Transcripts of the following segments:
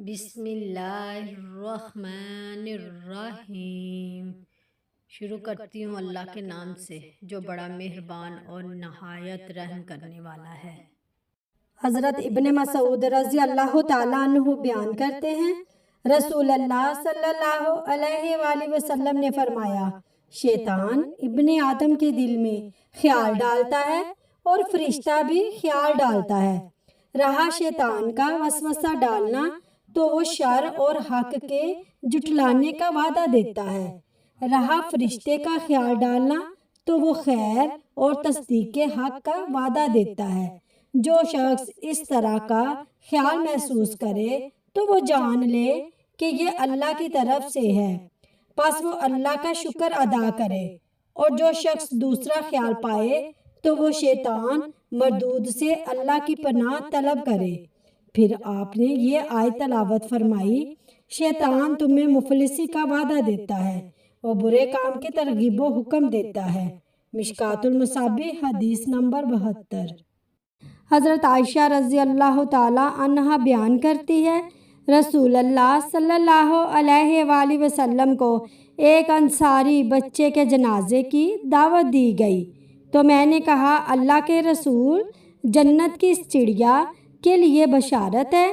بسم اللہ الرحمن الرحیم۔ شروع کرتی ہوں اللہ کے نام سے جو بڑا مہربان اور نہایت رحم کرنے والا ہے۔ حضرت ابن مسعود رضی اللہ تعالیٰ عنہ بیان کرتے ہیں، رسول اللہ صلی اللہ علیہ وآلہ وسلم نے فرمایا، شیطان ابن آدم کے دل میں خیال ڈالتا ہے اور فرشتہ بھی خیال ڈالتا ہے۔ رہا شیطان کا وسوسہ ڈالنا تو وہ شر اور حق کے جھٹلانے کا وعدہ دیتا ہے، رہا فرشتے کا خیال ڈالنا تو وہ خیر اور تصدیق حق کا وعدہ دیتا ہے۔ جو شخص اس طرح کا خیال محسوس کرے تو وہ جان لے کہ یہ اللہ کی طرف سے ہے، پس وہ اللہ کا شکر ادا کرے۔ اور جو شخص دوسرا خیال پائے تو وہ شیطان مردود سے اللہ کی پناہ طلب کرے۔ پھر آپ نے یہ آیت تلاوت فرمائی، شیطان تمہیں مفلسی کا وعدہ دیتا ہے اور برے کام کی ترغیب و حکم دیتا ہے۔ مشکوٰۃ المصابیح حدیث نمبر 72۔ حضرت عائشہ رضی اللہ تعالیٰ عنہا بیان کرتی ہے، رسول اللہ صلی اللہ علیہ وآلہ وسلم کو ایک انصاری بچے کے جنازے کی دعوت دی گئی تو میں نے کہا، اللہ کے رسول، جنت کی اس چڑیا کے لیے بشارت ہے،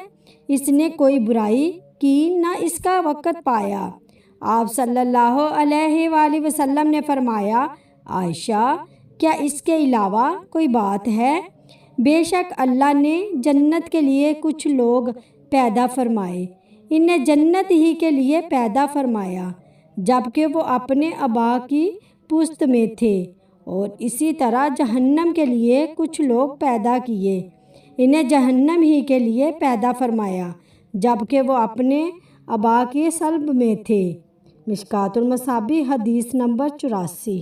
اس نے کوئی برائی کی نہ اس کا وقت پایا۔ آپ صلی اللہ علیہ وآلہ وسلم نے فرمایا، عائشہ، کیا اس کے علاوہ کوئی بات ہے؟ بے شک اللہ نے جنت کے لیے کچھ لوگ پیدا فرمائے، انہیں جنت ہی کے لیے پیدا فرمایا جبکہ وہ اپنے آبا کی پشت میں تھے، اور اسی طرح جہنم کے لیے کچھ لوگ پیدا کیے، انہیں جہنم ہی کے لیے پیدا فرمایا جبکہ وہ اپنے آبا کی صلب میں تھے۔ مشکوٰۃ المصابیح حدیث نمبر 84۔